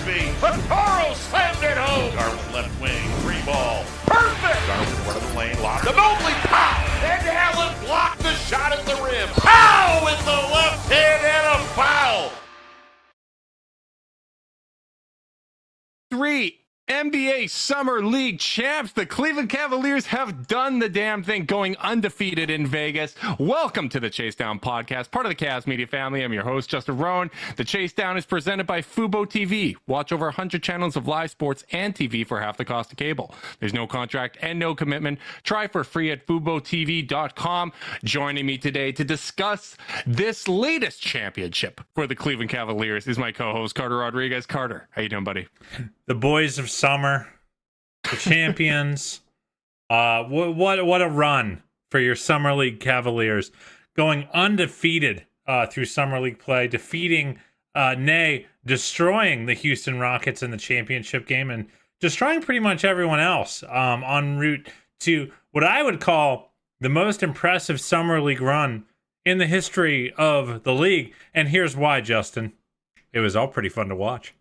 Crosby. Vaccaro slammed it home. Garland left wing. 3-ball. Perfect. Garland went to the lane. Locked to Mobley. Pow! And Allen blocked the shot at the rim. Pow! With the left hand and a foul. 3 NBA Summer League champs. The Cleveland Cavaliers have done the damn thing, going undefeated in Vegas. Welcome to the Chase Down Podcast, part of the Cavs media family. I'm your host, Justin Rowan. The Chase Down is presented by Fubo TV. Watch over 100 channels of live sports and TV for half the cost of cable. There's no contract and no commitment. Try for free at FuboTV.com. Joining me today to discuss this latest championship for the Cleveland Cavaliers is my co-host, Carter Rodriguez. Carter, how you doing, buddy? The boys of summer, the champions. What a run for your Summer League Cavaliers, going undefeated through Summer League play, defeating, destroying the Houston Rockets in the championship game, and destroying pretty much everyone else en route to what I would call the most impressive Summer League run in the history of the league. And here's why, Justin. It was all pretty fun to watch.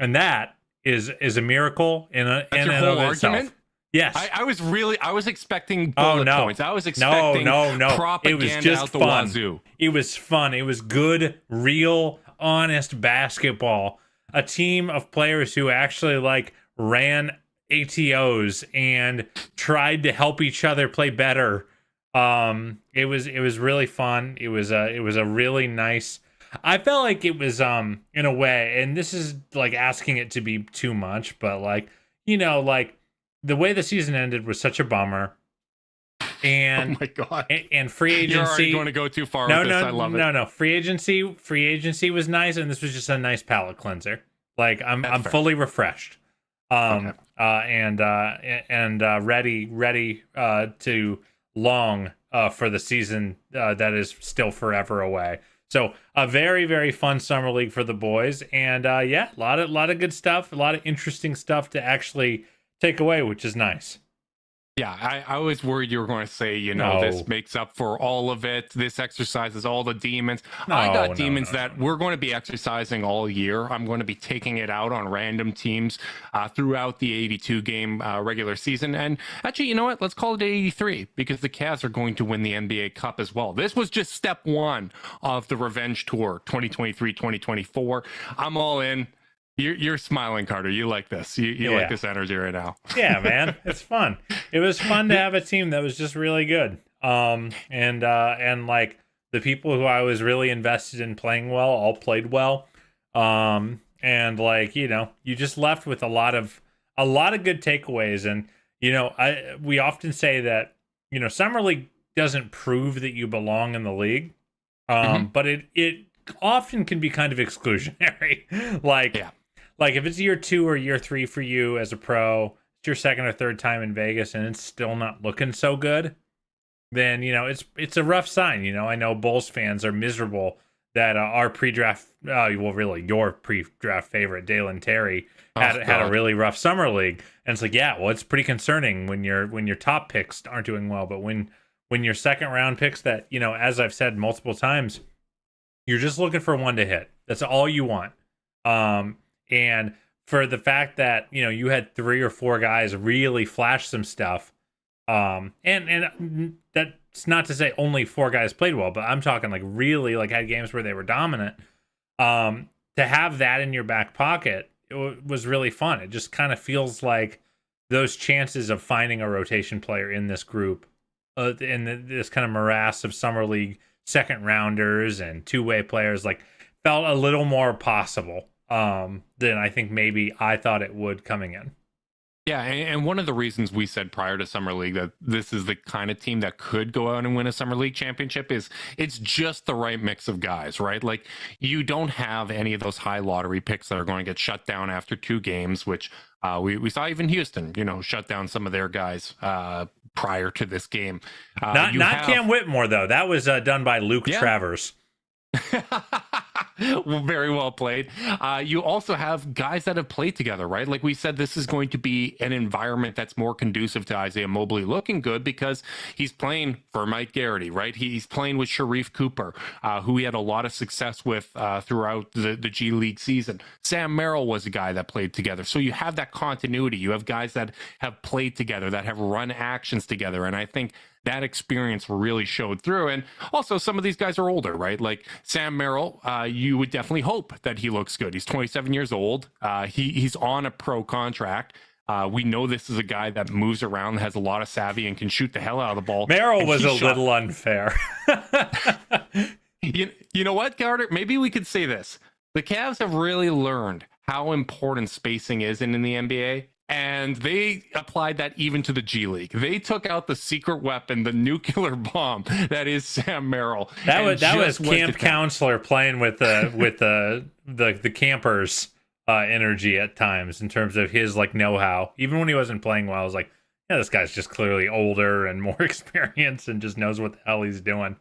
And that is a miracle in and of itself. Yes. I was expecting bullet points. I was expecting propaganda it was just out the fun. wazoo. It was fun. It was good, real, honest basketball. A team of players who actually ran ATOs and tried to help each other play better. It was really fun. It was a really nice. I felt like it was in a way, and this is asking it to be too much, but the way the season ended was such a bummer. And oh my god! And free agency. You're already going to go too far with this. I love it. No. Free agency was nice, and this was just a nice palate cleanser. I'm fully refreshed. And ready to long for the season that is still forever away. So a very, very fun summer league for the boys, and a lot of good stuff, a lot of interesting stuff to actually take away, which is nice. Yeah, I was worried you were going to say, this makes up for all of it. This exercises all the demons. I got demons that we're going to be exercising all year. I'm going to be taking it out on random teams throughout the 82-game regular season. And actually, you know what? Let's call it 83 because the Cavs are going to win the NBA Cup as well. This was just step one of the revenge tour 2023-2024. I'm all in. You're smiling, Carter. You like this. You like this energy right now. Yeah, man. It's fun. It was fun to have a team that was just really good. And the people who I was really invested in playing well all played well. And you just left with a lot of good takeaways. And we often say that Summer League doesn't prove that you belong in the league. But it often can be kind of exclusionary. If it's year 2 or year 3 for you as a pro, it's your second or third time in Vegas and it's still not looking so good, then, it's a rough sign. I know Bulls fans are miserable that our pre-draft, your pre-draft favorite, Dalen Terry, had a really rough summer league. And it's it's pretty concerning when your top picks aren't doing well. But when your second round picks that, as I've said multiple times, you're just looking for one to hit. That's all you want. And for the fact that, you had 3 or 4 guys really flash some stuff, and that's not to say only 4 guys played well, but I'm talking really had games where they were dominant. To have that in your back pocket, it was really fun. It just kind of feels like those chances of finding a rotation player in this group, in this kind of morass of summer league second rounders and two-way players, felt a little more possible than I think maybe I thought it would coming in. Yeah, and one of the reasons we said prior to Summer League that this is the kind of team that could go out and win a Summer League championship is it's just the right mix of guys, right? You don't have any of those high lottery picks that are going to get shut down after 2 games, which we saw even Houston, shut down some of their guys prior to this game. Not Cam Whitmore, though. That was done by Luke Travers. Well, very well played. You also have guys that have played together, right? Like we said, this is going to be an environment that's more conducive to Isaiah Mobley looking good because he's playing for Mike Garrity, right? He's playing with Sharif Cooper, who he had a lot of success with throughout the G League season. Sam Merrill was a guy that played together. So you have that continuity. You have guys that have played together, that have run actions together. And I think that experience really showed through. And also some of these guys are older, right? Like Sam Merrill, you would definitely hope that he looks good. He's 27 years old. He's on a pro contract. We know this is a guy that moves around, has a lot of savvy, and can shoot the hell out of the ball. Merrill was a little unfair. You know what, Carter? Maybe we could say this. The Cavs have really learned how important spacing is in the NBA. And they applied that even to the G League. They took out the secret weapon, the nuclear bomb that is Sam Merrill. That was camp counselor playing with the campers energy at times in terms of his like know-how. Even when he wasn't playing well, I was like, yeah, this guy's just clearly older and more experienced and just knows what the hell he's doing.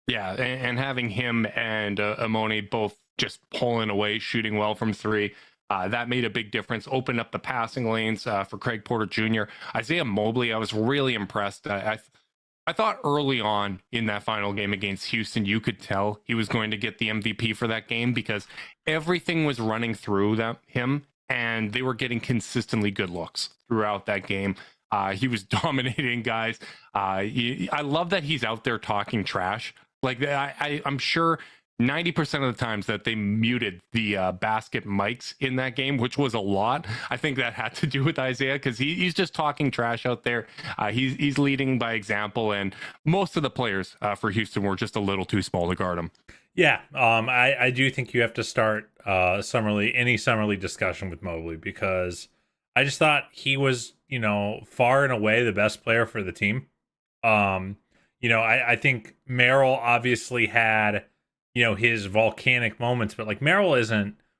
Yeah, and having him and Emoni both just pulling away, shooting well from three. That made a big difference, opened up the passing lanes for Craig Porter Jr. Isaiah Mobley, I was really impressed. I thought early on in that final game against Houston, you could tell he was going to get the MVP for that game because everything was running through him, and they were getting consistently good looks throughout that game. He was dominating guys. I love that he's out there talking trash. Like I'm sure 90% of the times that they muted the basket mics in that game, which was a lot. I think that had to do with Isaiah because he's just talking trash out there. He's leading by example, and most of the players for Houston were just a little too small to guard him. Yeah, I do think you have to start any summer league discussion with Mobley because I just thought he was, far and away the best player for the team. I think Merrill obviously had his volcanic moments, but like Merrill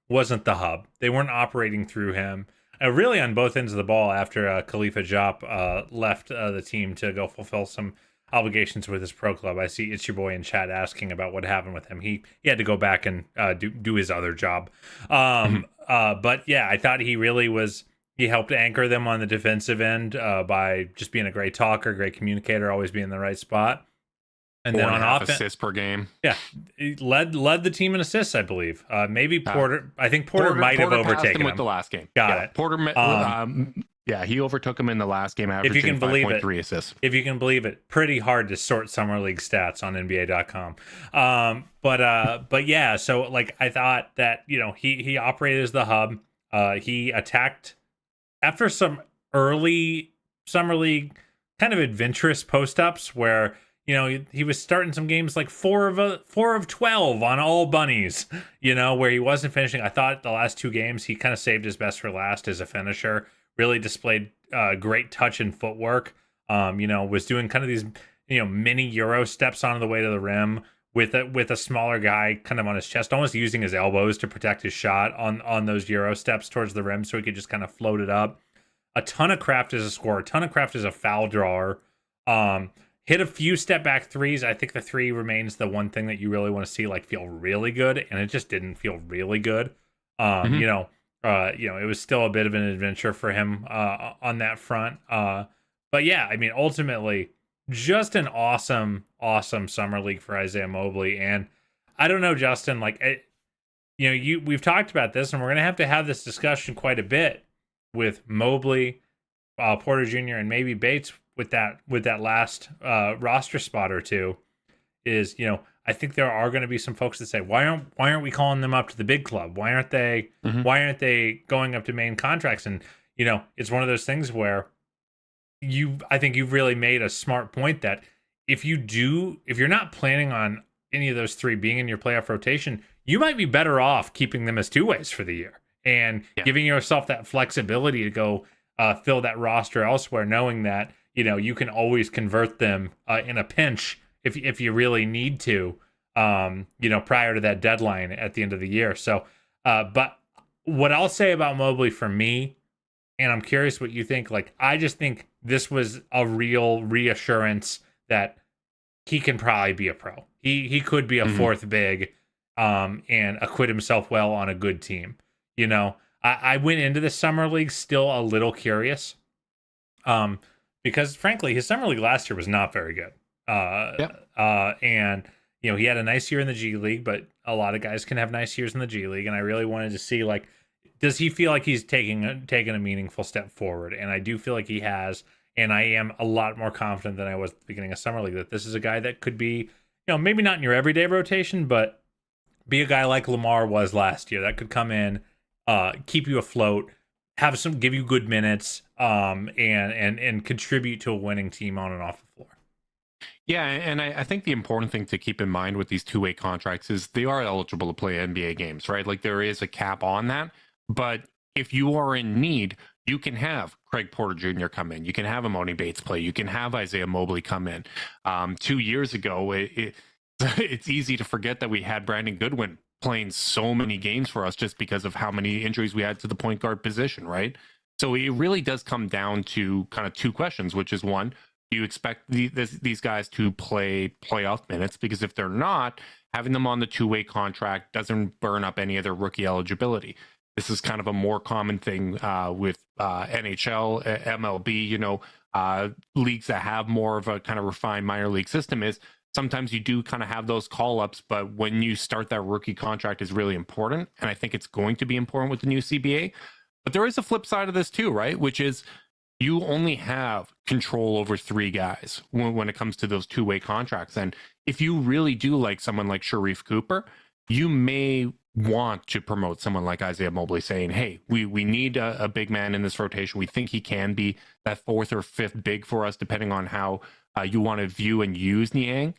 wasn't the hub. They weren't operating through him. Really on both ends of the ball after Khalifa Diop left the team to go fulfill some obligations with his pro club. I see It's Your Boy in chat asking about what happened with him. He had to go back and do his other job. But yeah, I thought he helped anchor them on the defensive end by just being a great talker, great communicator, always being in the right spot. And then on offense, assists per game. Yeah, he led the team in assists, I believe. Maybe Porter. I think Porter might have overtaken him with the last game. Got it. Porter. He overtook him in the last game, averaging 5.3 assists. If you can believe it, pretty hard to sort summer league stats on NBA.com. But yeah, so like I thought that he operated as the hub. He attacked after some early summer league kind of adventurous post ups where. He was starting some games like 4 of 12 on all bunnies, where he wasn't finishing. I thought the last 2 games, he kind of saved his best for last as a finisher, really displayed great touch and footwork, was doing kind of these, mini Euro steps onto the way to the rim with a smaller guy kind of on his chest, almost using his elbows to protect his shot on those Euro steps towards the rim so he could just kind of float it up. A ton of craft as a scorer, a ton of craft as a foul drawer. Hit a few step back threes. I think the 3 remains the one thing that you really want to see feel really good, and it just didn't feel really good. It was still a bit of an adventure for him on that front. But yeah, I mean, ultimately, just an awesome summer league for Isaiah Mobley. And I don't know, Justin, we've talked about this, and we're gonna have this discussion quite a bit with Mobley, Porter Jr., and maybe Bates. With that last roster spot or two is, I think there are going to be some folks that say, why aren't we calling them up to the big club? Why aren't they going up to main contracts? And, it's one of those things where I think you've really made a smart point that if you're not planning on any of those 3 being in your playoff rotation, you might be better off keeping them as 2-ways for the year and giving yourself that flexibility to go fill that roster elsewhere, knowing that, you can always convert them in a pinch if you really need to, prior to that deadline at the end of the year. So, but what I'll say about Mobley for me, and I'm curious what you think, I just think this was a real reassurance that he can probably be a pro. He could be a 4th big and acquit himself well on a good team. You know, I went into the summer league still a little curious, because frankly, his summer league last year was not very good. And you know, he had a nice year in the G League, but a lot of guys can have nice years in the G League, and I really wanted to see, like, does he feel like he's taking a meaningful step forward? And I do feel like he has, and I am a lot more confident than I was at the beginning of summer league that this is a guy that could be, you know, maybe not in your everyday rotation, but be a guy like Lamar was last year that could come in, keep you afloat, give you good minutes, and contribute to a winning team on and off the floor. Yeah, and I think the important thing to keep in mind with these two-way contracts is they are eligible to play NBA games, right? Like, there is a cap on that, but if you are in need, you can have Craig Porter Jr. come in. You can have Emoni Bates play. You can have Isaiah Mobley come in. 2 years ago, it's easy to forget that we had Brandon Goodwin playing so many games for us just because of how many injuries we had to the point guard position, right? So it really does come down to kind of two questions, which is one, do you expect these guys to play playoff minutes? Because if they're not, having them on the two-way contract doesn't burn up any of their rookie eligibility. This is kind of a more common thing with NHL, MLB, you know, leagues that have more of a kind of refined minor league system is sometimes you do kind of have those call-ups, but when you start that rookie contract is really important. And I think it's going to be important with the new CBA. But there is a flip side of this too, right? Which is you only have control over three guys when it comes to those two-way contracts. And if you really do like someone like Sharif Cooper, you may want to promote someone like Isaiah Mobley saying, hey, we need a big man in this rotation. We think he can be that fourth or fifth big for us, depending on how you want to view and use Niang.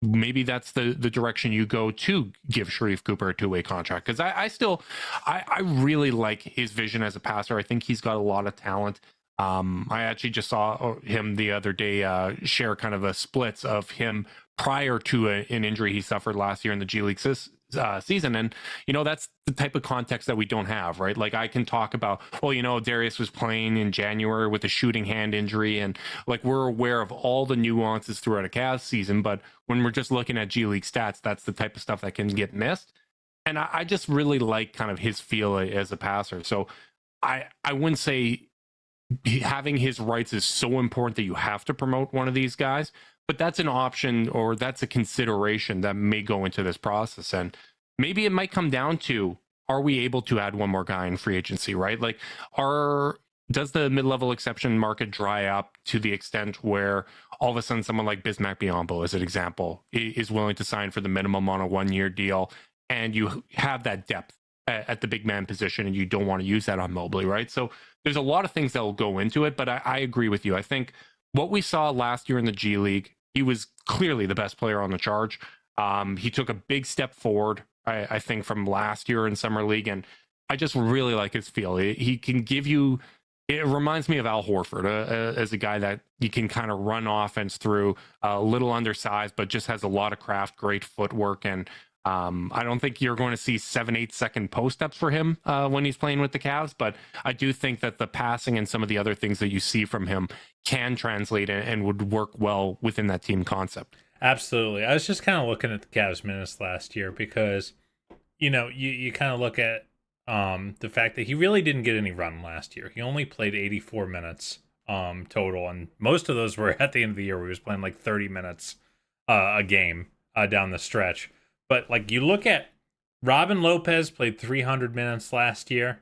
Maybe that's the direction you go to give Sharif Cooper a two-way contract. Because I really like his vision as a passer. I think he's got a lot of talent. I actually just saw him the other day share kind of a splits of him prior to an injury he suffered last year in the G League season. And, you know, that's the type of context that we don't have, right? Like, I can talk about, well, you know, Darius was playing in January with a shooting hand injury, and like, we're aware of all the nuances throughout a Cavs season, but when we're just looking at G League stats, that's the type of stuff that can get missed. And I just really like kind of his feel as a passer. So I wouldn't say having his rights is so important that you have to promote one of these guys, but that's an option, or that's a consideration that may go into this process. And maybe it might come down to, are we able to add one more guy in free agency, right? Like, does the mid-level exception market dry up to the extent where all of a sudden someone like Bismack Biyombo, as an example, is willing to sign for the minimum on a one-year deal, and you have that depth at the big man position, and you don't want to use that on Mobley, right? So there's a lot of things that will go into it, but I agree with you. I think what we saw last year in the G League, he was clearly the best player on the charge. He took a big step forward, I think, from last year in Summer League, and I just really like his feel. He can give you, it reminds me of Al Horford as a guy that you can kind of run offense through, a little undersized, but just has a lot of craft, great footwork, and I don't think you're going to see 7-8 second post-ups for him when he's playing with the Cavs, but I do think that the passing and some of the other things that you see from him can translate and would work well within that team concept. Absolutely. I was just kind of looking at the Cavs minutes last year because, you know, you kind of look at the fact that he really didn't get any run last year. He only played 84 minutes total, and most of those were at the end of the year where he was playing like 30 minutes a game down the stretch. But like, you look at Robin Lopez played 300 minutes last year.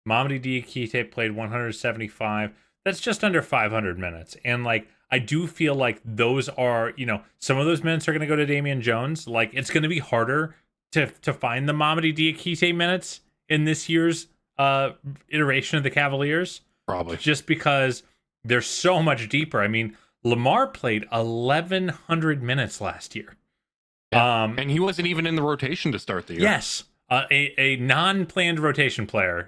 Mamadi Diakite played 175. That's just under 500 minutes. And like, I do feel like those are, you know, some of those minutes are going to go to Damian Jones. Like, it's going to be harder to find the Mamadi Diakite minutes in this year's iteration of the Cavaliers. Probably. Just because they're so much deeper. I mean, Lamar played 1,100 minutes last year. Yeah. And he wasn't even in the rotation to start the year. Yes. A non-planned rotation player,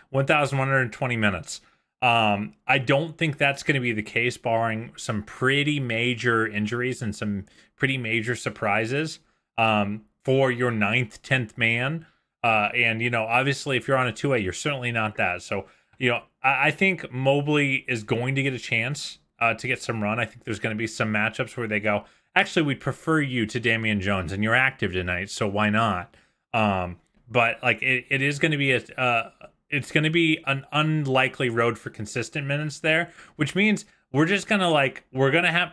1,120 minutes. I don't think that's going to be the case, barring some pretty major injuries and some pretty major surprises for your 9th, 10th man. And, you know, obviously if you're on a 2-way, you're certainly not that. So, you know, I think Mobley is going to get a chance to get some run. I think there's going to be some matchups where they go, actually, we'd prefer you to Damian Jones, and you're active tonight, so why not? But like it is going to be it's going to be an unlikely road for consistent minutes there, which means we're just gonna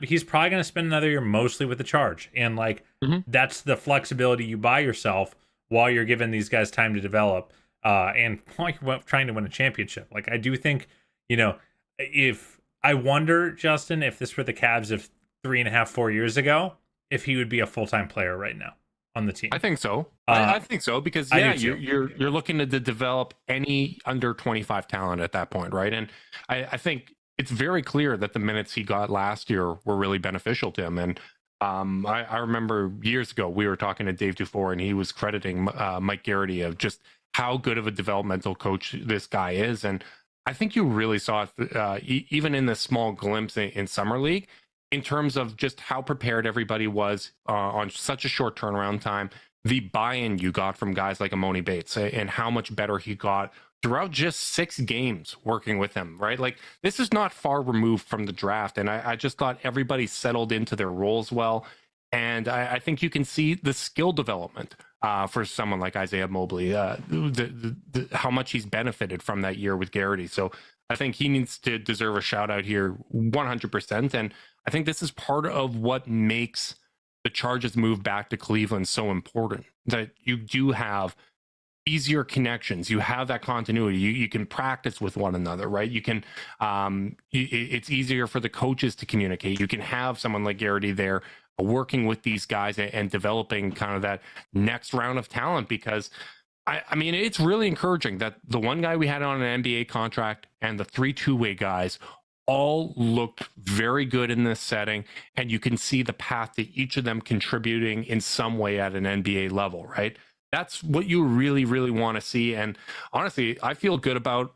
he's probably gonna spend another year mostly with the charge, and like that's the flexibility you buy yourself while you're giving these guys time to develop, and while you're trying to win a championship. Like I do think, if I wonder, Justin, if this were the Cavs of 3.5, 4 years ago, if he would be a full-time player right now on the team. I think so. I think so, because you're looking to develop any under 25 talent at that point, right? And I think it's very clear that the minutes he got last year were really beneficial to him. And I remember years ago we were talking to Dave Dufour, and he was crediting Mike Garrity of just how good of a developmental coach this guy is. And I think you really saw it even in the small glimpse in Summer League, in terms of just how prepared everybody was on such a short turnaround time, the buy-in you got from guys like Emoni Bates, and how much better he got throughout just 6 games working with him, right? Like, this is not far removed from the draft, and I just thought everybody settled into their roles well. And I think you can see the skill development for someone like Isaiah Mobley, how much he's benefited from that year with Garrity. So I think he needs to deserve a shout out here 100%. And I think this is part of what makes the Chargers move back to Cleveland so important, that you do have easier connections. You have that continuity. You can practice with one another, right? You can, it's easier for the coaches to communicate. You can have someone like Garrity there working with these guys and developing kind of that next round of talent, because I mean, it's really encouraging that the one guy we had on an NBA contract and the 3 two-way guys all looked very good in this setting, and you can see the path to each of them contributing in some way at an NBA level, right? That's what you really, really want to see. And honestly, I feel good about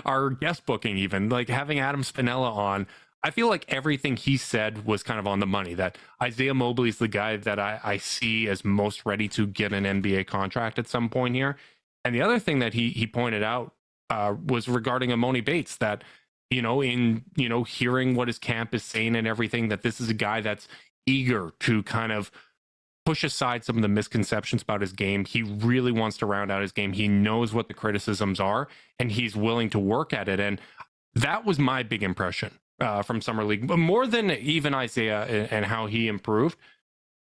our guest booking, even like having Adam Spinella on. I feel like everything he said was kind of on the money, that Isaiah Mobley is the guy that I see as most ready to get an NBA contract at some point here. And the other thing that he pointed out was regarding Emoni Bates, that, hearing what his camp is saying and everything, that this is a guy that's eager to kind of push aside some of the misconceptions about his game. He really wants to round out his game. He knows what the criticisms are, and he's willing to work at it. And that was my big impression from Summer League, but more than even Isaiah and how he improved.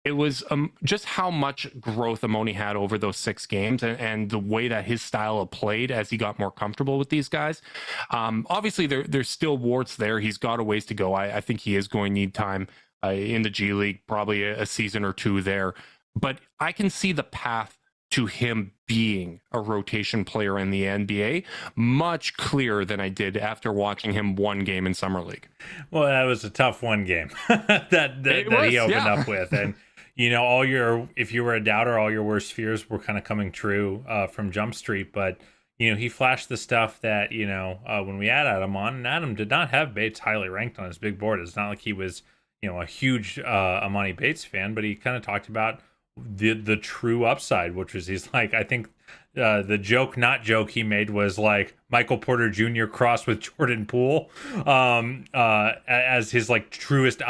It was just how much growth Emoni had over those 6 games, and the way that his style of played as he got more comfortable with these guys. Obviously, there's still warts there. He's got a ways to go. I think he is going to need time in the G League, probably a season or 2 there. But I can see the path to him being a rotation player in the NBA much clearer than I did after watching him 1 game in Summer League. Well, that was a tough 1 game that he opened up with. And if you were a doubter, all your worst fears were kind of coming true from Jump Street. But he flashed the stuff that when we had Adam on, and Adam did not have Bates highly ranked on his big board. It's not like he was a huge Emoni Bates fan, but he kind of talked about the true upside, which was, he's like, I think the joke he made was like Michael Porter Jr. crossed with Jordan Poole as his like truest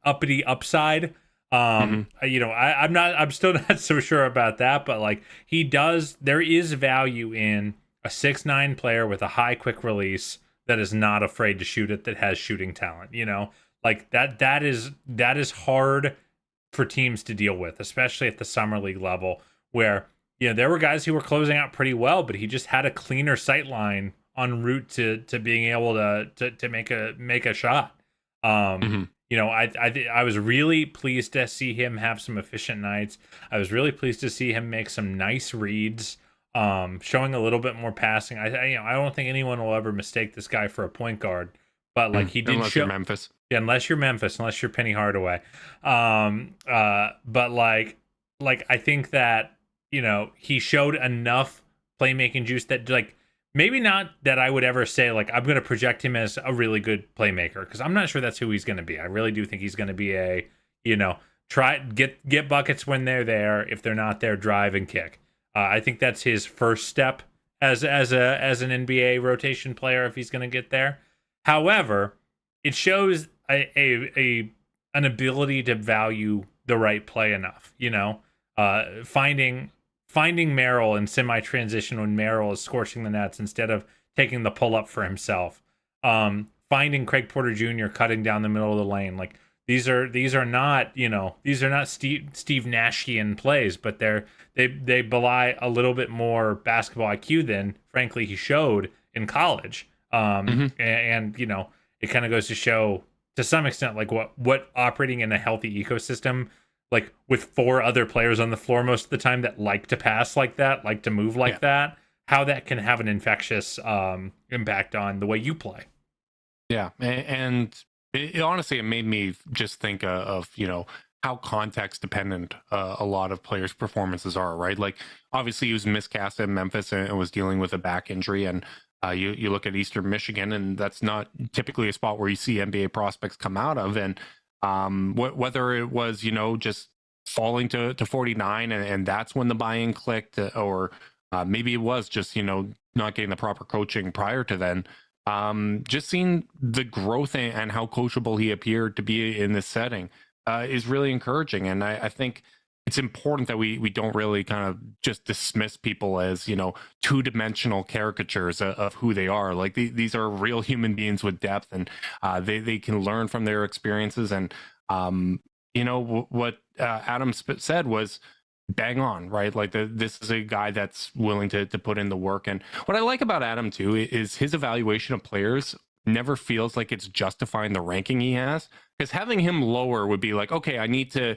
uppity upside. I'm still not so sure about that, but like there is value in a 6'9" player with a high quick release that is not afraid to shoot it, that has shooting talent, like that is hard for teams to deal with, especially at the Summer League level, where there were guys who were closing out pretty well, but he just had a cleaner sight line en route to being able to make a shot. I was really pleased to see him have some efficient nights. I was really pleased to see him make some nice reads, showing a little bit more passing. I don't think anyone will ever mistake this guy for a point guard, but like he did unless you're Memphis. Yeah, unless you're Memphis, unless you're Penny Hardaway. But like I think that he showed enough playmaking juice that, like, maybe not that I would ever say like I'm going to project him as a really good playmaker, because I'm not sure that's who he's going to be. I really do think he's going to be a try get buckets when they're there. If they're not there, drive and kick. I think that's his first step as an NBA rotation player if he's going to get there. However, it shows a an ability to value the right play enough, finding Merrill in semi-transition when Merrill is scorching the nets instead of taking the pull-up for himself. Finding Craig Porter Jr. cutting down the middle of the lane. Like these are not, these are not Steve Nashian plays, but they belie a little bit more basketball IQ than frankly he showed in college. And it kind of goes to show to some extent like what operating in a healthy ecosystem, like with 4 other players on the floor most of the time that like to pass like that, like to move like that, how that can have an infectious impact on the way you play. Yeah, and it honestly, it made me just think of how context dependent a lot of players' performances are, right? Like obviously he was miscast at Memphis and was dealing with a back injury, and you look at Eastern Michigan, and that's not typically a spot where you see NBA prospects come out of, and whether it was just falling to 49 and that's when the buy-in clicked, or maybe it was just not getting the proper coaching prior to then. Just seeing the growth and how coachable he appeared to be in this setting is really encouraging, and I think it's important that we don't really kind of just dismiss people as two-dimensional caricatures of who they are. Like these are real human beings with depth, and they can learn from their experiences, and what Adam said was bang on, right? Like this is a guy that's willing to put in the work. And what I like about Adam too is his evaluation of players never feels like it's justifying the ranking he has, because having him lower would be like, okay, I need to,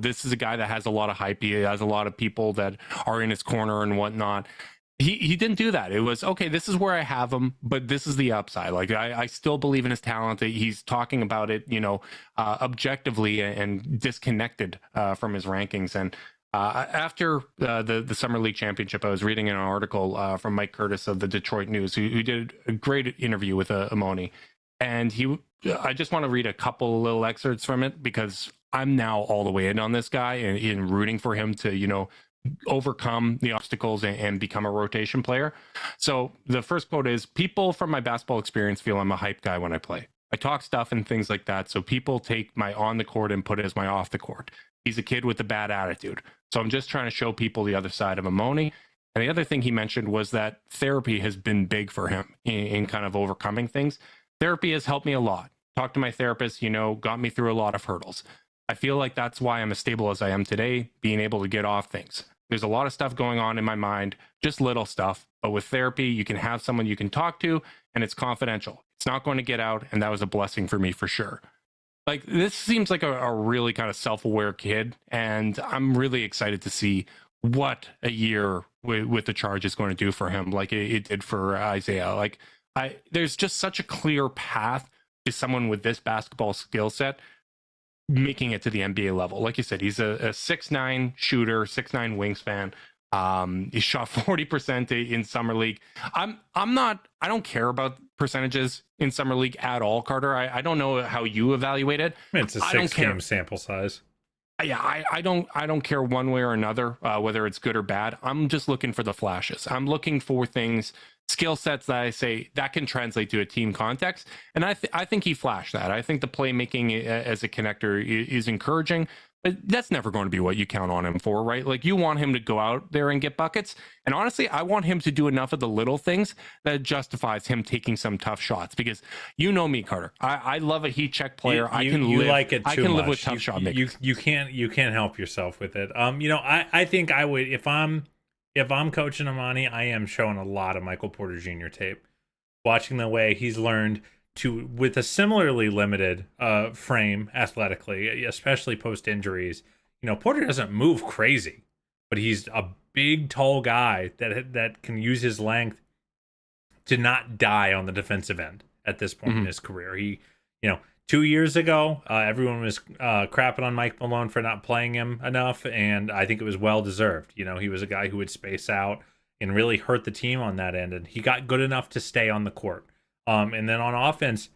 this is a guy that has a lot of hype, he has a lot of people that are in his corner and whatnot. He didn't do that. It was, okay, this is where I have him, but this is the upside. Like I still believe in his talent. He's talking about it objectively and disconnected from his rankings. And after the Summer League Championship, I was reading an article from Mike Curtis of the Detroit News, who did a great interview with Emoni. And I just want to read a couple little excerpts from it, because I'm now all the way in on this guy and in rooting for him to, overcome the obstacles and become a rotation player. So the first quote is, "People from my basketball experience feel I'm a hype guy when I play. I talk stuff and things like that, so people take my on the court and put it as my off the court. He's a kid with a bad attitude. So I'm just trying to show people the other side of Emoni." And the other thing he mentioned was that therapy has been big for him in kind of overcoming things. "Therapy has helped me a lot. Talked to my therapist, got me through a lot of hurdles. I feel like that's why I'm as stable as I am today, being able to get off things. There's a lot of stuff going on in my mind, just little stuff. But with therapy, you can have someone you can talk to, and it's confidential. It's not going to get out, and that was a blessing for me for sure." Like, this seems like a really kind of self-aware kid, and I'm really excited to see what a year with the Charge is going to do for him, like it did for Isaiah. Like, there's just such a clear path to someone with this basketball skill set making it to the NBA level. Like you said, he's a 6'9" shooter, 6'9" wingspan. He shot 40% in summer league. I don't care about percentages in summer league at all, Carter. I don't know how you evaluate it. It's a 6-game sample size. Yeah, I don't care one way or another, whether it's good or bad. I'm just looking for the flashes. I'm looking for things, skill sets that I say that can translate to a team context. And I think he flashed that. I think the playmaking as a connector is encouraging, but that's never going to be what you count on him for, right? Like, you want him to go out there and get buckets. And honestly, I want him to do enough of the little things that justifies him taking some tough shots, because you know me, Carter. I love a heat check player. I can live with tough shot makers. You can't help yourself with it. I think I would, if I'm coaching Emoni, I am showing a lot of Michael Porter Jr. tape, watching the way he's learned to, with a similarly limited frame athletically, especially post injuries. Porter doesn't move crazy, but he's a big, tall guy that can use his length to not die on the defensive end at this point in his career. He, 2 years ago, everyone was crapping on Mike Malone for not playing him enough, and I think it was well deserved. He was a guy who would space out and really hurt the team on that end, and he got good enough to stay on the court. And then on offense,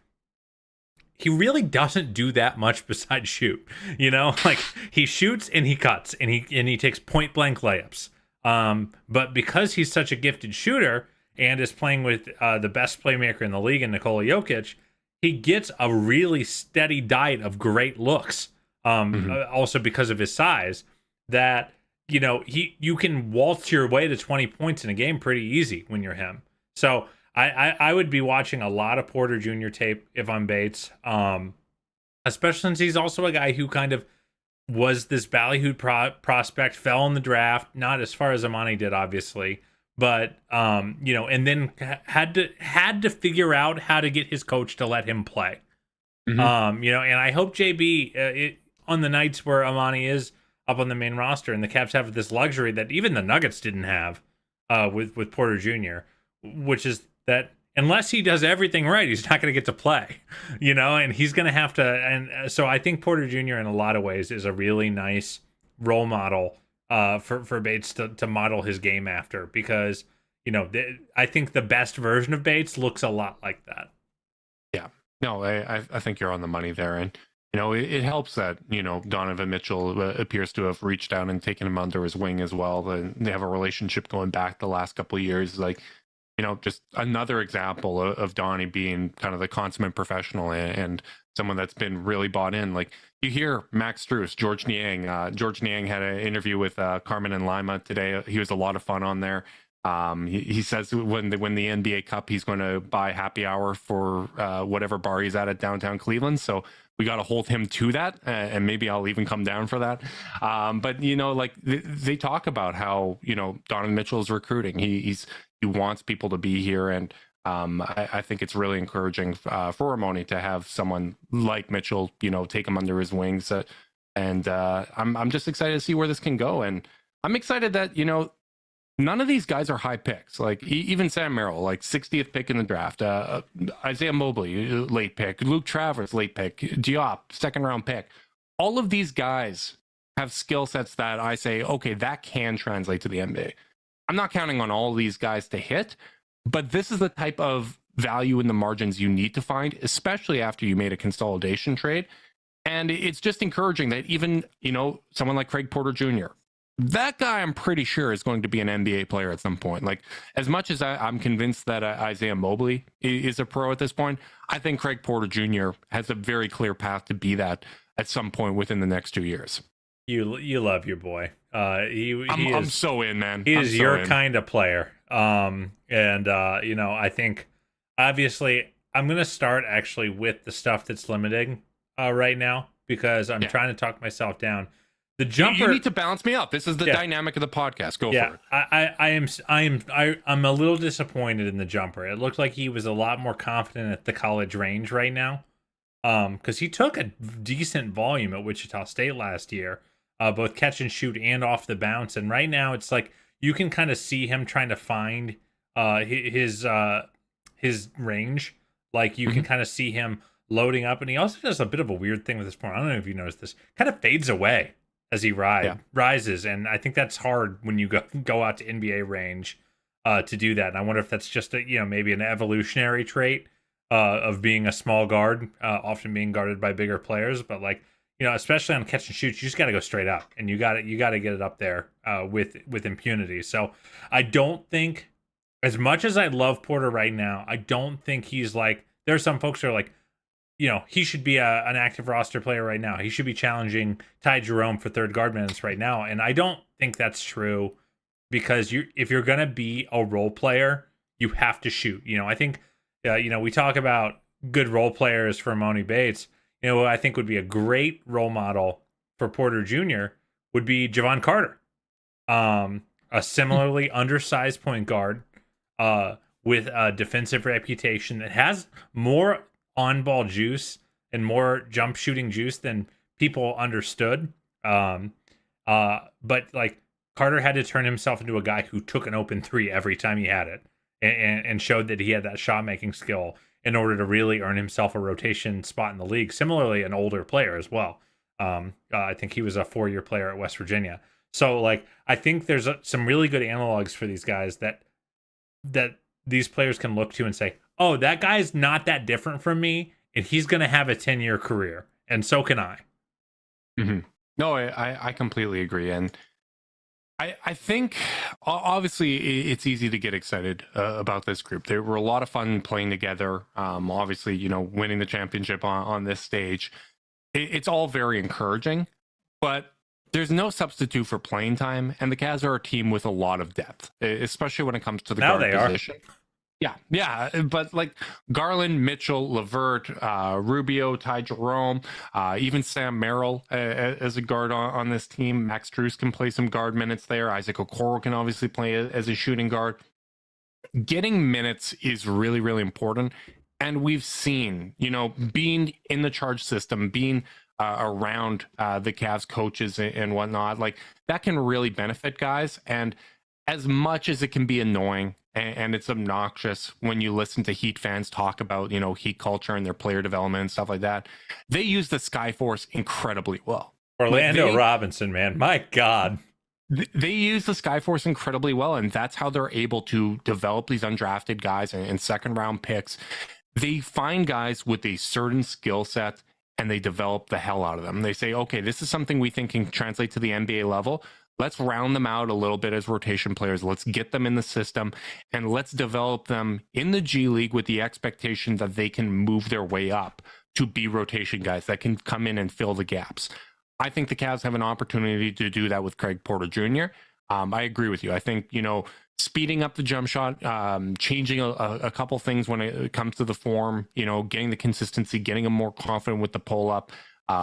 he really doesn't do that much besides shoot. Like, he shoots and he cuts and he takes point blank layups. But because he's such a gifted shooter and is playing with the best playmaker in the league in Nikola Jokic, he gets a really steady diet of great looks. Also because of his size, that you can waltz your way to 20 points in a game pretty easy when you're him. So I would be watching a lot of Porter Jr. tape if I'm Bates, especially since he's also a guy who kind of was this ballyhooed prospect, fell in the draft, not as far as Emoni did, obviously, but and then had to figure out how to get his coach to let him play. And I hope JB on the nights where Emoni is up on the main roster and the Cavs have this luxury that even the Nuggets didn't have with Porter Jr., which is that unless he does everything right, he's not going to get to play, and he's going to have to. And so I think Porter Jr. in a lot of ways is a really nice role model for Bates to model his game after, because, I think the best version of Bates looks a lot like that. Yeah, no, I think you're on the money there. And, it helps that, Donovan Mitchell appears to have reached out and taken him under his wing as well. And they have a relationship going back the last couple of years. Like, just another example of Donnie being kind of the consummate professional and someone that's been really bought in. Like, you hear Max Strus, George Niang. George Niang had an interview with Carmen and Lima today. He was a lot of fun on there. He says when they win the NBA Cup, he's going to buy happy hour for whatever bar he's at downtown Cleveland. So we got to hold him to that, and maybe I'll even come down for that. But like they talk about how Donovan Mitchell is recruiting. He wants people to be here, and I think it's really encouraging for Emoni to have someone like Mitchell, take him under his wings. And I'm just excited to see where this can go. And I'm excited that, none of these guys are high picks. Like even Sam Merrill, like 60th pick in the draft. Isaiah Mobley, late pick. Luke Travers, late pick. Diop, second round pick. All of these guys have skill sets that I say, okay, that can translate to the NBA. I'm not counting on all of these guys to hit, but this is the type of value in the margins you need to find, especially after you made a consolidation trade. And it's just encouraging that even, someone like Craig Porter Jr., that guy, I'm pretty sure, is going to be an NBA player at some point. Like, as much as I'm convinced that Isaiah Mobley is a pro at this point, I think Craig Porter Jr. has a very clear path to be that at some point within the next 2 years. You love your boy. I'm so in, man. He is your kind of player. I think obviously I'm gonna start actually with the stuff that's limiting right now, because I'm trying to talk myself down. The jumper, you need to balance me up. This is the dynamic of the podcast. Go for it. I'm a little disappointed in the jumper. It looked like he was a lot more confident at the college range right now, because he took a decent volume at Wichita State last year, both catch and shoot and off the bounce. And right now it's like you can kind of see him trying to find his range. Like you can kind of see him loading up, and he also does a bit of a weird thing with his form. I don't know if you noticed this. Kind of fades away as he rises, and I think that's hard when you go out to NBA range to do that. And I wonder if that's just maybe an evolutionary trait of being a small guard, often being guarded by bigger players. But especially on catch and shoots, you just got to go straight up, and you got to get it up there with impunity. So I don't think, as much as I love Porter right now, I don't think he's like. There are some folks who are like, he should be an active roster player right now. He should be challenging Ty Jerome for third guard minutes right now. And I don't think that's true, because if you're going to be a role player, you have to shoot. I think, we talk about good role players for Emoni Bates. What I think would be a great role model for Porter Jr. would be Javon Carter, a similarly undersized point guard with a defensive reputation that has more on-ball juice and more jump shooting juice than people understood. But like Carter had to turn himself into a guy who took an open three every time he had it, and showed that he had that shot making skill in order to really earn himself a rotation spot in the league. Similarly, an older player as well. I think he was a 4-year player at West Virginia. So like, I think there's some really good analogs for these guys that these players can look to and say, oh, that guy's not that different from me, and he's going to have a 10-year career, and so can I. Mm-hmm. No, I completely agree. And I think obviously it's easy to get excited about this group. They were a lot of fun playing together. Obviously, winning the championship on this stage, it's all very encouraging, but there's no substitute for playing time. And the Cavs are a team with a lot of depth, especially when it comes to the Now guard they position. Yeah, but like Garland, Mitchell, Levert, Rubio, Ty Jerome, even Sam Merrill as a guard on this team. Max Strus can play some guard minutes there. Isaac Okoro can obviously play as a shooting guard. Getting minutes is really, really important. And we've seen, being in the charge system, being around the Cavs coaches and whatnot, like that can really benefit guys. And as much as it can be annoying and it's obnoxious when you listen to Heat fans talk about, Heat culture and their player development and stuff like that, they use the Skyforce incredibly well. Orlando Robinson, man, my God. They use the Skyforce incredibly well, and that's how they're able to develop these undrafted guys and second round picks. They find guys with a certain skill set and they develop the hell out of them. They say, okay, this is something we think can translate to the NBA level. Let's round them out a little bit as rotation players. Let's get them in the system and let's develop them in the G League with the expectation that they can move their way up to be rotation guys that can come in and fill the gaps. I think the Cavs have an opportunity to do that with Craig Porter Jr. I agree with you. I think, speeding up the jump shot, changing a couple things when it comes to the form, getting the consistency, getting him more confident with the pull up,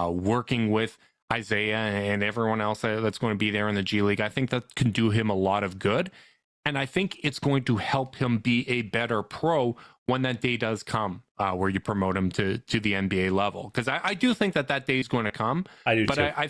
working with Isaiah and everyone else that's going to be there in the G League. I think that can do him a lot of good. And I think it's going to help him be a better pro when that day does come, where you promote him to the NBA level. Because I do think that day is going to come. I do too. I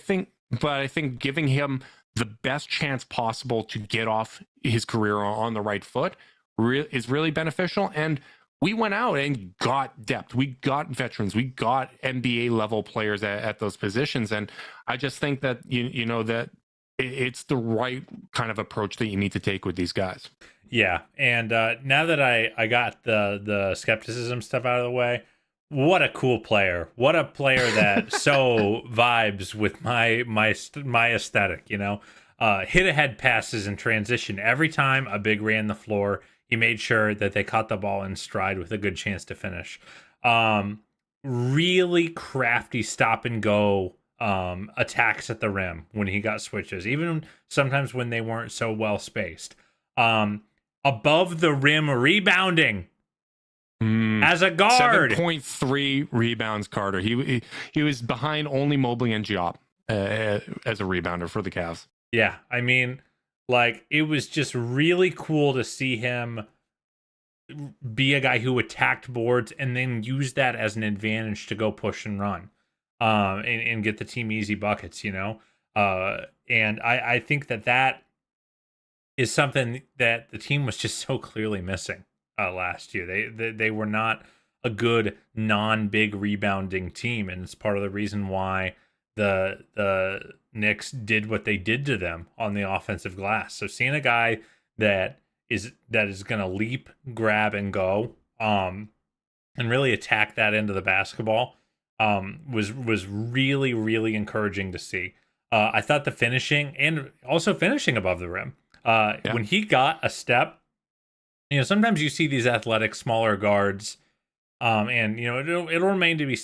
think giving him the best chance possible to get off his career on the right foot is really beneficial. And we went out and got depth. We got veterans. We got NBA level players at those positions. And I just think that, that it's the right kind of approach that you need to take with these guys. Yeah. And now that I got the skepticism stuff out of the way, what a cool player. What a player that so vibes with my aesthetic, hit ahead passes in transition. Every time a big ran the floor, he made sure that they caught the ball in stride with a good chance to finish. Really crafty stop and go attacks at the rim when he got switches, even sometimes when they weren't so well spaced. Above the rim rebounding as a guard. 7.3 rebounds, Carter. He was behind only Mobley and Diop as a rebounder for the Cavs. Yeah, I mean, like, it was just really cool to see him be a guy who attacked boards and then use that as an advantage to go push and run and get the team easy buckets, and I think that is something that the team was just so clearly missing last year. They were not a good non-big rebounding team, and it's part of the reason why the Knicks did what they did to them on the offensive glass. So seeing a guy that is going to leap, grab, and go, and really attack that end of the basketball, was really, really encouraging to see. I thought the finishing and also finishing above the rim, when he got a step, sometimes you see these athletic smaller guards, and it'll remain to be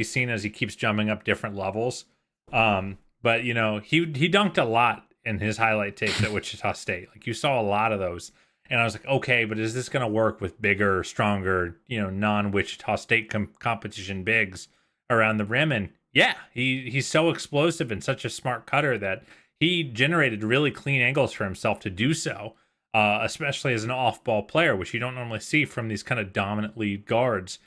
seen as he keeps jumping up different levels. But he dunked a lot in his highlight tapes at Wichita State. Like, you saw a lot of those, and I was like, okay, but is this going to work with bigger, stronger, non-Wichita State competition bigs around the rim? And yeah, he's so explosive and such a smart cutter that he generated really clean angles for himself to do so, especially as an off-ball player, which you don't normally see from these kind of dominant lead guards.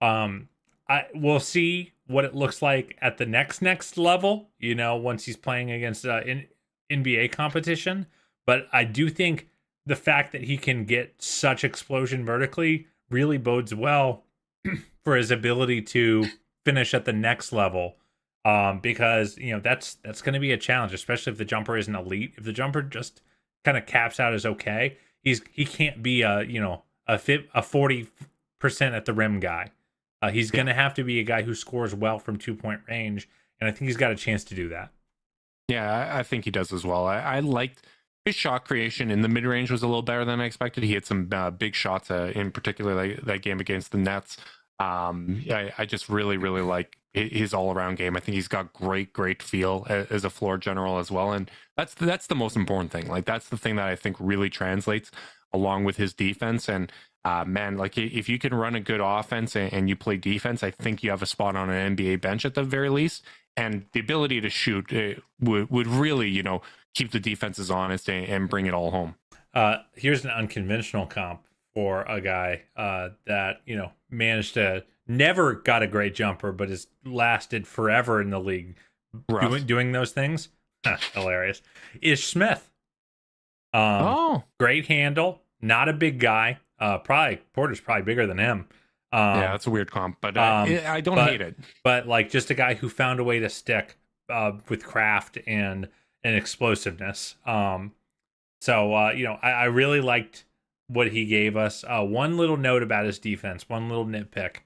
We'll see what it looks like at the next level, once he's playing against in NBA competition. But I do think the fact that he can get such explosion vertically really bodes well for his ability to finish at the next level, because that's going to be a challenge, especially if the jumper isn't elite. If the jumper just kind of caps out as okay, he can't be a 40% at the rim guy. He's going to have to be a guy who scores well from 2-point range, and I think he's got a chance to do that. Yeah, I think he does as well. I liked his shot creation in the mid range was a little better than I expected. He had some big shots, in particular that game against the Nets. I just really like his all around game. I think he's got great feel as a floor general as well, and that's the most important thing. Like that's the thing that I think really translates along with his defense. And man, like if you can run a good offense and you play defense, I think you have a spot on an NBA bench at the very least. And the ability to shoot would really, keep the defenses honest and bring it all home. Here's an unconventional comp for a guy that, managed to never got a great jumper, but has lasted forever in the league doing those things. Hilarious. Ish Smith. Great handle, not a big guy. Porter's probably bigger than him. Yeah, that's a weird comp, but I don't hate it. But like just a guy who found a way to stick with craft and explosiveness. I really liked what he gave us. One little note about his defense, one little nitpick.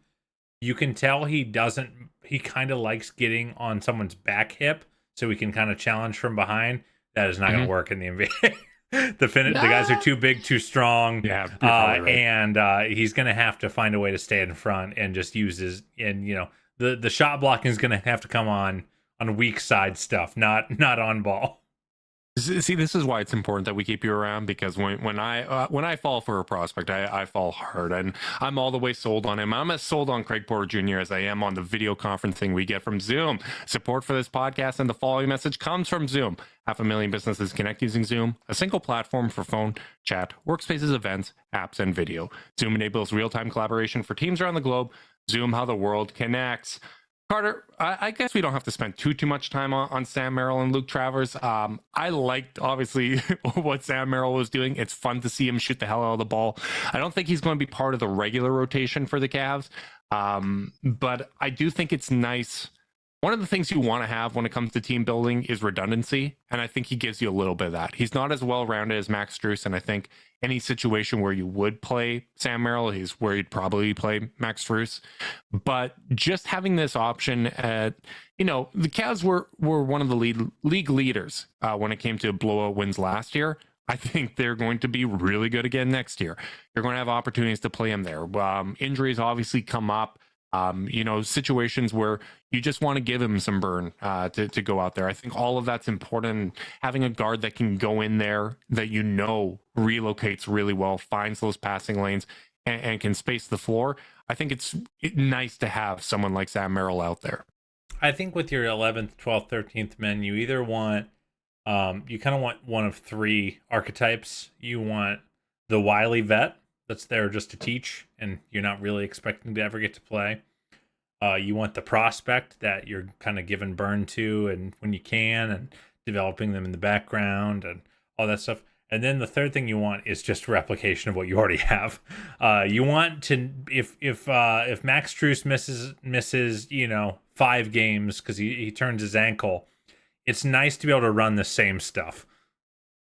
You can tell he kind of likes getting on someone's back hip so he can kind of challenge from behind. That is not going to work in the NBA. The guys are too big, too strong. Yeah, right. And he's going to have to find a way to stay in front and just use the shot blocking is going to have to come on weak side stuff, not on ball. See, this is why it's important that we keep you around, because when I fall for a prospect, I fall hard, and I'm all the way sold on him. I'm as sold on Craig Porter Jr. as I am on the video conferencing we get from Zoom. Support for this podcast and the following message comes from Zoom. 500,000 businesses connect using Zoom, a single platform for phone, chat, workspaces, events, apps, and video. Zoom enables real-time collaboration for teams around the globe. Zoom, how the world connects. Carter, I guess we don't have to spend too much time on Sam Merrill and Luke Travers. I liked, obviously, what Sam Merrill was doing. It's fun to see him shoot the hell out of the ball. I don't think he's going to be part of the regular rotation for the Cavs, but I do think it's nice. One of the things you want to have when it comes to team building is redundancy, and I think he gives you a little bit of that. He's not as well-rounded as Max Strus, and I think any situation where you would play Sam Merrill is where you'd probably play Max Strus. But just having this option at, the Cavs were one of the league leaders when it came to blowout wins last year. I think they're going to be really good again next year. You're going to have opportunities to play him there. Injuries obviously come up. Situations where you just want to give him some burn to go out there. I think all of that's important. Having a guard that can go in there that relocates really well, finds those passing lanes, and can space the floor. I think it's nice to have someone like Sam Merrill out there. I think with your 11th, 12th, 13th men, you either want, you kind of want one of three archetypes. You want the wily vet that's there just to teach, and you're not really expecting to ever get to play. You want the prospect that you're kind of giving burn to, and when you can, and developing them in the background and all that stuff. And then the third thing you want is just replication of what you already have. You want to, if Max Strus misses 5 games because he turns his ankle, it's nice to be able to run the same stuff.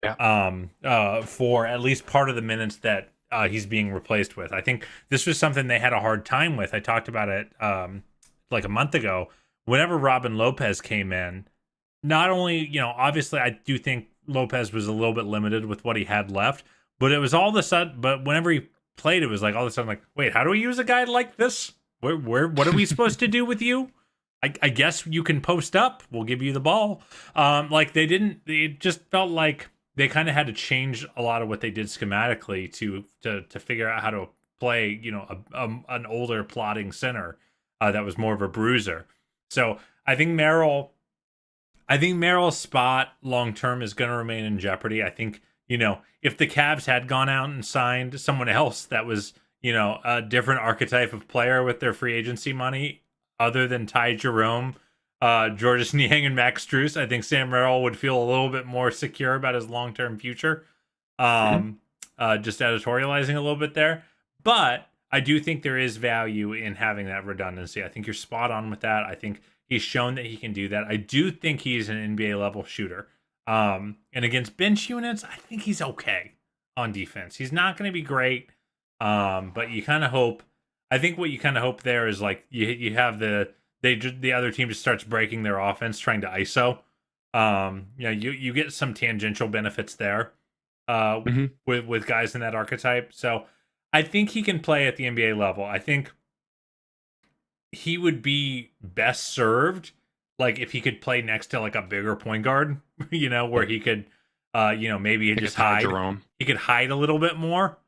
Yeah. For at least part of the minutes that he's being replaced with. I think this was something they had a hard time with. I talked about it like a month ago. Whenever Robin Lopez came in, not only, obviously I do think Lopez was a little bit limited with what he had left, but it was all of a sudden, but whenever he played, it was like all of a sudden like, wait, how do we use a guy like this? What are we supposed to do with you? I guess you can post up. We'll give you the ball. It just felt like they kind of had to change a lot of what they did schematically to figure out how to play, an older plotting center that was more of a bruiser. So I think Merrill's spot long term is going to remain in jeopardy. I think, if the Cavs had gone out and signed someone else that was, a different archetype of player with their free agency money, other than Ty Jerome, Georges Niang, and Max Strus, I think Sam Merrill would feel a little bit more secure about his long-term future. Just editorializing a little bit there. But I do think there is value in having that redundancy. I think you're spot on with that. I think he's shown that he can do that. I do think he's an NBA level shooter. And against bench units, I think he's okay on defense. He's not going to be great, but you kind of hope. I think what you kind of hope there is like you have the other team just starts breaking their offense, trying to ISO, You get some tangential benefits there Mhm. with guys in that archetype. So I think he can play at the NBA level. I think he would be best served like if he could play next to like a bigger point guard, where he could maybe Like a just Ty hide. Jerome. He could hide a little bit more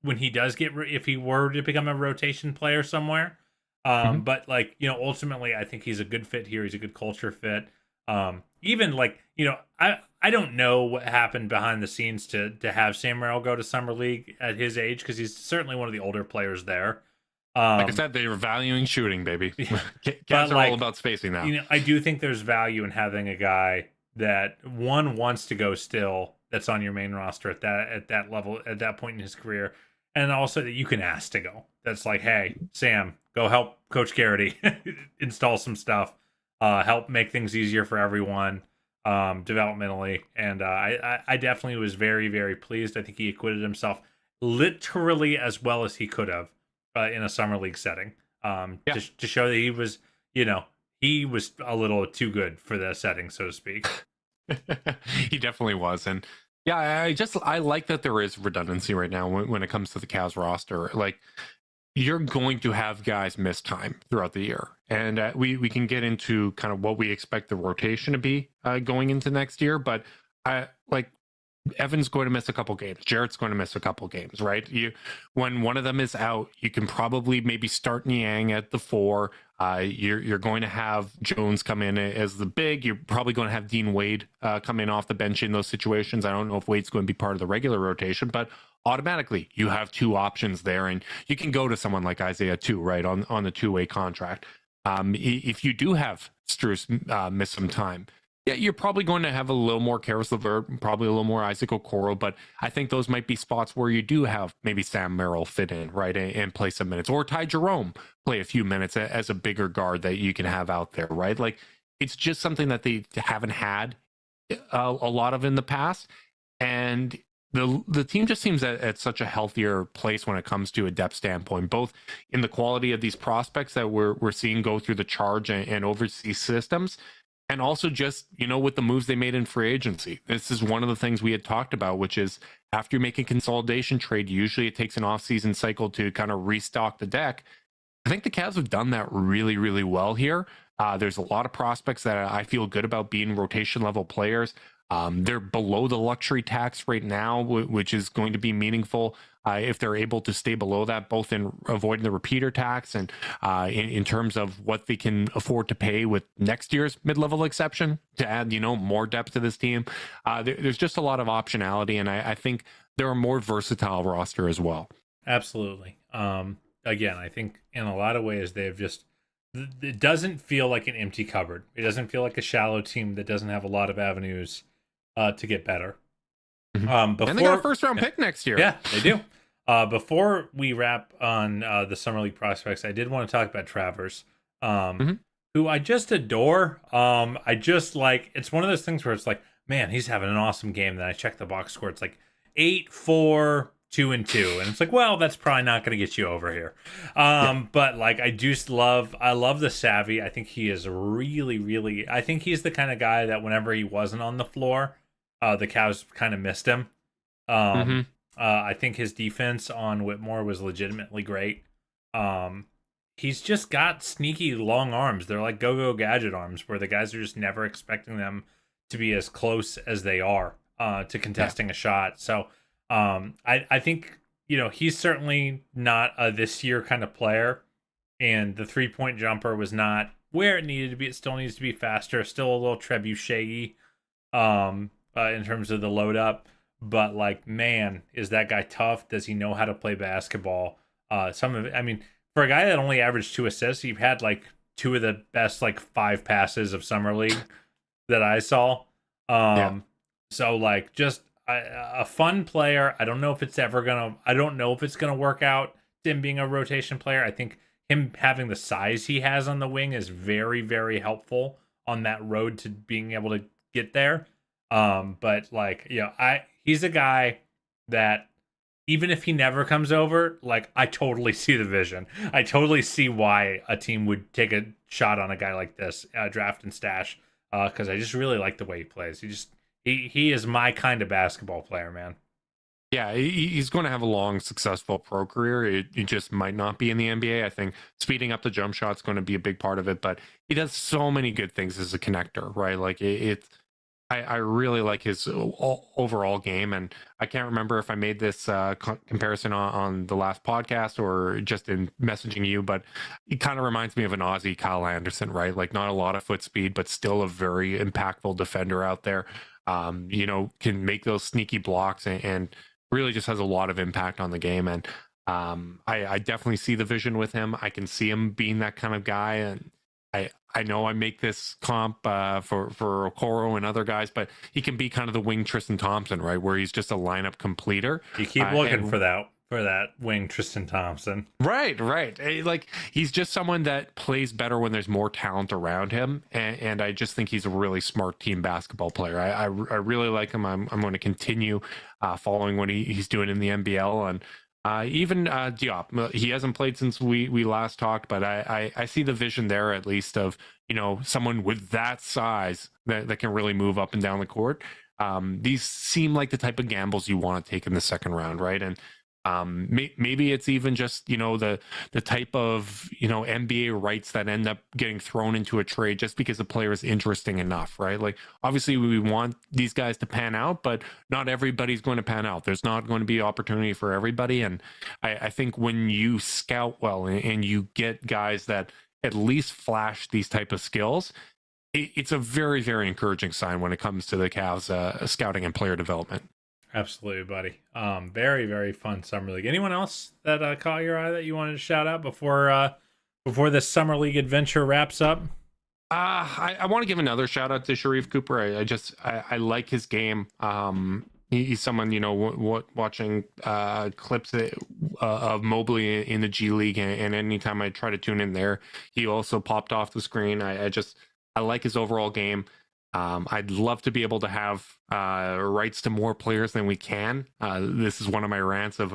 when he does if he were to become a rotation player somewhere. Mhm. But like, ultimately I think he's a good fit here. He's a good culture fit. Even like, I don't know what happened behind the scenes to have Sam Merrill go to summer league at his age, because he's certainly one of the older players there. Like I said, they were valuing shooting, baby. But Cavs are like, all about spacing now. I do think there's value in having a guy that one wants to go still, that's on your main roster at that level, at that point in his career, and also that you can ask to go. That's like, hey, Sam, go help Coach Garrity install some stuff, help make things easier for everyone, developmentally. And I definitely was very, very pleased. I think he acquitted himself literally as well as he could have in a summer league setting, Yeah. to show that he was a little too good for the setting, so to speak. He definitely was. And yeah, I like that there is redundancy right now when it comes to the Cavs roster. Like, you're going to have guys miss time throughout the year, and we can get into kind of what we expect the rotation to be going into next year. But Evan's going to miss a couple games. Jarrett's going to miss a couple games, right? When one of them is out, you can probably maybe start Niang at the 4. You're going to have Jones come in as the big. You're probably going to have Dean Wade come in off the bench in those situations. I don't know if Wade's going to be part of the regular rotation, but automatically you have 2 options there, and you can go to someone like Isaiah too, right, on the 2-way contract. If you do have Strus miss some time, yeah, you're probably going to have a little more Karis LeVert, probably a little more Isaac Okoro, but I think those might be spots where you do have maybe Sam Merrill fit in, right, and play some minutes, or Ty Jerome play a few minutes as a bigger guard that you can have out there, right? Like, it's just something that they haven't had a lot of in the past, and the team just seems at such a healthier place when it comes to a depth standpoint, both in the quality of these prospects that we're seeing go through the charge and overseas systems, and also just, with the moves they made in free agency. This is one of the things we had talked about, which is after you make a consolidation trade, usually it takes an off-season cycle to kind of restock the deck. I think the Cavs have done that really, really well here. There's a lot of prospects that I feel good about being rotation level players. They're below the luxury tax right now, which is going to be meaningful if they're able to stay below that, both in avoiding the repeater tax and in terms of what they can afford to pay with next year's mid-level exception to add, more depth to this team. There's just a lot of optionality, and I think they're a more versatile roster as well. Absolutely. Again, I think in a lot of ways it doesn't feel like an empty cupboard. It doesn't feel like a shallow team that doesn't have a lot of avenues to get better. And they got a first-round pick next year. Yeah, they do. Before we wrap on the summer league prospects, I did want to talk about Travers, who I just adore. I just like, it's one of those things where it's like, man, he's having an awesome game. Then I check the box score. It's like 8-4, 2-2, and it's like, well, that's probably not going to get you over here. But like, I love the savvy. I think he is really, really. I think he's the kind of guy that whenever he wasn't on the floor, the Cavs kind of missed him. I think his defense on Whitmore was legitimately great. He's just got sneaky long arms. They're like go-go gadget arms, where the guys are just never expecting them to be as close as they are to contesting a shot. So I think, he's certainly not a this year kind of player, and the 3-point jumper was not where it needed to be. It still needs to be faster, still a little trebuchet in terms of the load up. But like, man, is that guy tough? Does he know how to play basketball? Some of it, I mean, for a guy that only averaged 2 assists, you've had like 2 of the best like 5 passes of summer league that I saw. So like, just a fun player. I don't know if it's gonna work out, him being a rotation player. I think him having the size he has on the wing is very, very helpful on that road to being able to get there. But like, he's a guy that even if he never comes over, like, I totally see the vision. I totally see why a team would take a shot on a guy like this, draft and stash, because I just really like the way he plays. He is my kind of basketball player, man. Yeah, he's going to have a long, successful pro career. It just might not be in the NBA. I think speeding up the jump shot is going to be a big part of it, but he does so many good things as a connector, right? Like I really like his overall game, and I can't remember if I made this comparison on the last podcast or just in messaging you, but he kind of reminds me of an Aussie Kyle Anderson, right? Like not a lot of foot speed, but still a very impactful defender out there. Can make those sneaky blocks and really just has a lot of impact on the game. And I definitely see the vision with him. I can see him being that kind of guy. And I know I make this comp for Okoro and other guys, but he can be kind of the wing Tristan Thompson, right? Where he's just a lineup completer. You keep looking for that wing Tristan Thompson. Right. Like he's just someone that plays better when there's more talent around him, and I just think he's a really smart team basketball player. I really like him. I'm going to continue following what he's doing in the NBL, and even Diop. He hasn't played since we last talked, but I see the vision there at least of someone with that size that can really move up and down the court. These seem like the type of gambles you want to take in the second round, right? And maybe it's even just the type of NBA rights that end up getting thrown into a trade just because the player is interesting enough, right? Like obviously we want these guys to pan out, but not everybody's going to pan out. There's not going to be opportunity for everybody, and I think when you scout well and you get guys that at least flash these type of skills, it's a very, very encouraging sign when it comes to the Cavs scouting and player development. Absolutely, buddy. Very, very fun summer league. Anyone else that caught your eye that you wanted to shout out before this summer league adventure wraps up? I want to give another shout out to Sharif Cooper. I like his game. He's someone watching clips of Mobley in the G League, and anytime I try to tune in there, he also popped off the screen. I like his overall game. I'd love to be able to have rights to more players than we can. This is one of my rants of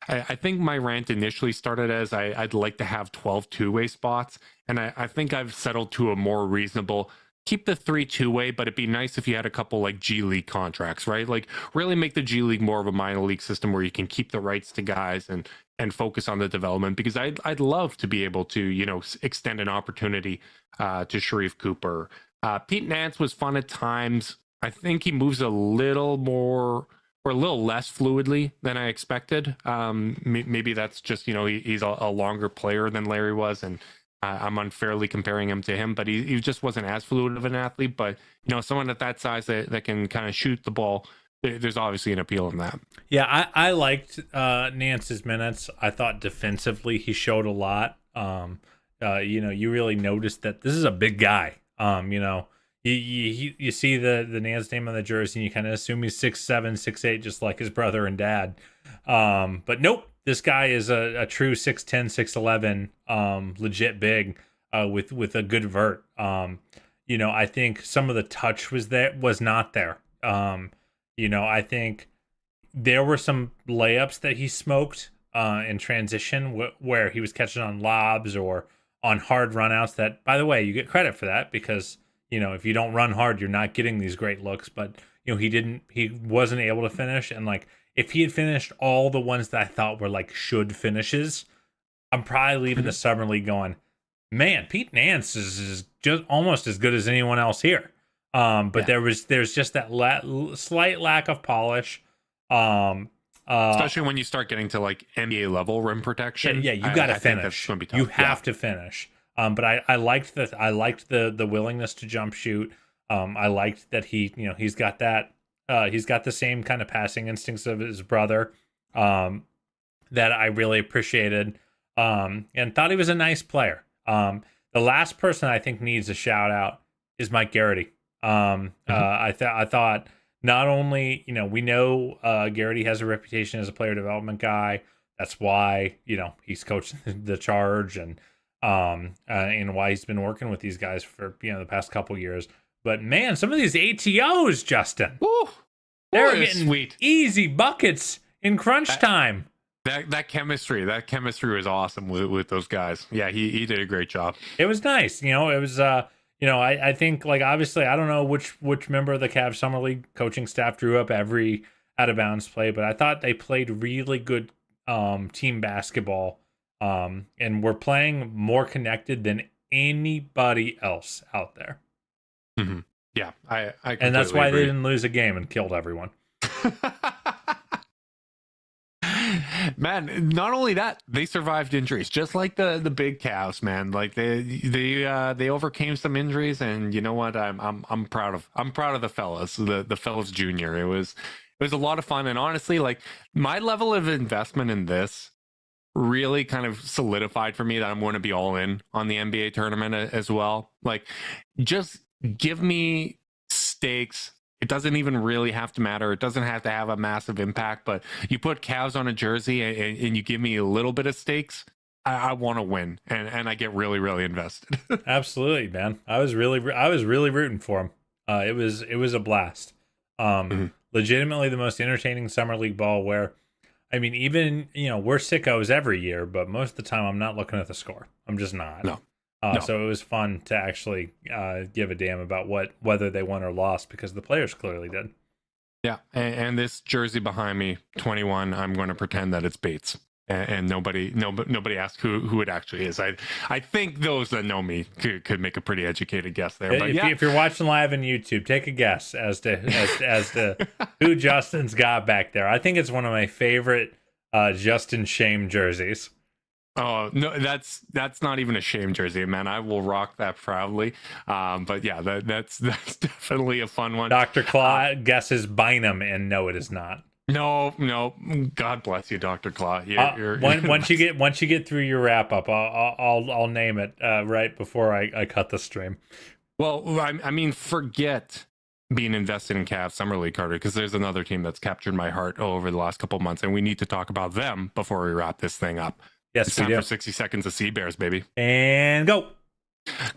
I think my rant initially started as I'd like to have 12 two-way spots, and I think I've settled to a more reasonable keep the 3 two-way, but it'd be nice if you had a couple like G League contracts, right? Like really make the G League more of a minor league system where you can keep the rights to guys and focus on the development, because I'd love to be able to extend an opportunity to Sharif Cooper. Pete Nance was fun at times. I think he moves a little more or a little less fluidly than I expected. Maybe that's just, he's a longer player than Larry was, and I'm unfairly comparing him to him, but he just wasn't as fluid of an athlete. But, someone at that size that can kind of shoot the ball, there's obviously an appeal in that. Yeah, I liked Nance's minutes. I thought defensively he showed a lot. You really noticed that this is a big guy. You see the Nance name on the jersey and you kind of assume he's 6'7", 6'8", just like his brother and dad. But nope, this guy is a true 6'10", 6'11", legit big, with a good vert. I think some of the touch was not there. I think there were some layups that he smoked in transition where he was catching on lobs or on hard runouts that, by the way, you get credit for that because, if you don't run hard, you're not getting these great looks. But, he wasn't able to finish. And like, if he had finished all the ones that I thought were like should finishes, I'm probably leaving the summer league going, man, Pete Nance is just almost as good as anyone else here. But yeah. there's just that slight lack of polish. Especially when you start getting to like NBA level rim protection. Yeah, you got to finish. You have to finish. But I liked the willingness to jump shoot. I liked that he's got that. He's got the same kind of passing instincts of his brother. That I really appreciated. And thought he was a nice player. The last person I think needs a shout out is Mike Garrity. I thought. Not only, we know Garrity has a reputation as a player development guy. That's why, he's coached the charge and why he's been working with these guys for, the past couple years. But man, some of these ATOs, Justin, they're getting sweet, easy buckets in crunch time. That chemistry was awesome with those guys. Yeah, he did a great job. It was nice. It was, I think, like, obviously, I don't know which member of the Cavs Summer League coaching staff drew up every out of bounds play, but I thought they played really good team basketball, and were playing more connected than anybody else out there. Mm-hmm. Yeah, I and that's why agree. they didn't lose a game and killed everyone. Man, not only that, they survived injuries, just like the big Cavs, man. Like they overcame some injuries, and you know what? I'm proud of the fellas, the fellas junior. It was a lot of fun, and honestly, like, my level of investment in this really kind of solidified for me that I'm going to be all in on the NBA tournament as well. Like, just give me stakes. It doesn't even really have to matter. It doesn't have to have a massive impact, but you put Cavs on a jersey and you give me a little bit of stakes, I want to win, and I get really, really invested. Absolutely, man. I was really rooting for him. It was a blast. Legitimately the most entertaining summer league ball, where, I mean, even, we're sickos every year, but most of the time I'm not looking at the score. I'm just not. No. So it was fun to actually give a damn about whether they won or lost, because the players clearly did. Yeah, and this jersey behind me, 21, I'm going to pretend that it's Bates, and nobody asked who it actually is. I think those that know me could make a pretty educated guess there. But if you're watching live on YouTube, take a guess as to who Justin's got back there. I think it's one of my favorite Justin Shame jerseys. Oh no, that's not even a shame jersey, man. I will rock that proudly. But yeah, that's definitely a fun one. Dr. Claw guesses Bynum, and no, it is not. No. God bless you, Dr. Claw. Once you get through your wrap up, I'll name it right before I cut the stream. Well, I mean, forget being invested in Cavs Summer League, Carter, because there's another team that's captured my heart over the last couple of months, and we need to talk about them before we wrap this thing up. Yes, it's time for 60 seconds of Sea Bears, baby. And go.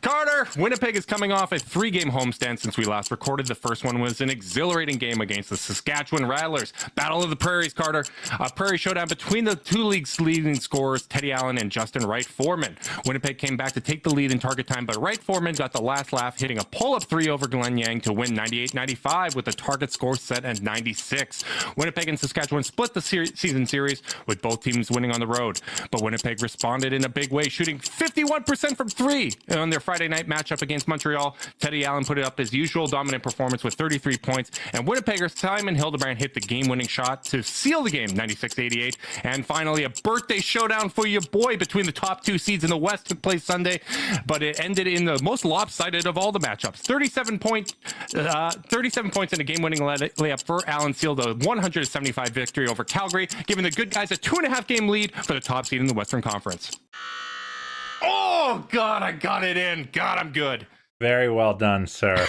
Carter, Winnipeg is coming off a 3-game homestand since we last recorded. The first one was an exhilarating game against the Saskatchewan Rattlers. Battle of the Prairies, Carter. A Prairie showdown between the two league's leading scorers, Teddy Allen and Justin Wright Foreman. Winnipeg came back to take the lead in target time, but Wright Foreman got the last laugh, hitting a pull-up 3 over Glenn Yang to win 98-95 with the target score set at 96. Winnipeg and Saskatchewan split the season series, with both teams winning on the road. But Winnipeg responded in a big way, shooting 51% from 3. On their Friday night matchup against Montreal, Teddy Allen put it up his usual dominant performance with 33 points, and Winnipeggers Simon Hildebrand hit the game-winning shot to seal the game, 96-88. And finally, a birthday showdown for your boy between the top 2 seeds in the West took place Sunday, but it ended in the most lopsided of all the matchups. 37 points in a game-winning layup for Allen sealed a 175 victory over Calgary, giving the good guys a 2.5-game lead for the top seed in the Western Conference. Oh, God, I got it in. God, I'm good. Very well done, sir.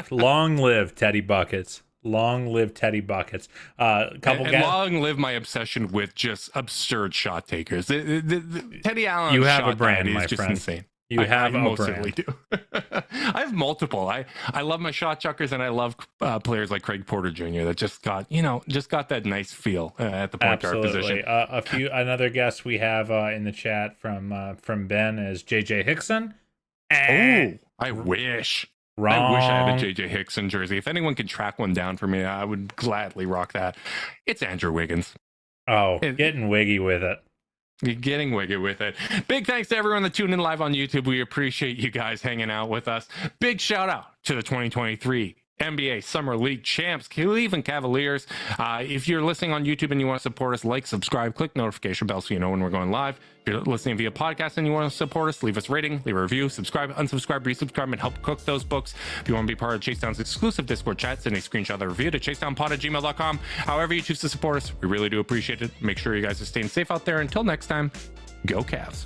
Long live Teddy Buckets. Long live Teddy Buckets. Long live my obsession with just absurd shot takers. Teddy Allen. You have a brand, my just friend. Insane. I most brand. certainly do. I have multiple. I love my shot chuckers, and I love players like Craig Porter Jr. that just got that nice feel at the point guard position. Another guest we have in the chat from Ben is JJ Hickson. Oh, I wish. Wrong. I wish I had a JJ Hickson jersey. If anyone could track one down for me, I would gladly rock that. It's Andrew Wiggins. Oh, getting wiggy with it. You're getting wiggy with it. Big thanks to everyone that tuned in live on YouTube. We appreciate you guys hanging out with us. Big shout out to the 2023 NBA Summer League champs, Cleveland Cavaliers. If you're listening on YouTube and you want to support us, like, subscribe, click notification bell so you know when we're going live. If you're listening via podcast and you want to support us, leave us a rating, leave a review, subscribe, unsubscribe, resubscribe, and help cook those books. If you want to be part of Chasedown's exclusive Discord chat, send a screenshot of the review to chasedownpod@gmail.com. However you choose to support us, we really do appreciate it. Make sure you guys are staying safe out there. Until next time, go Cavs.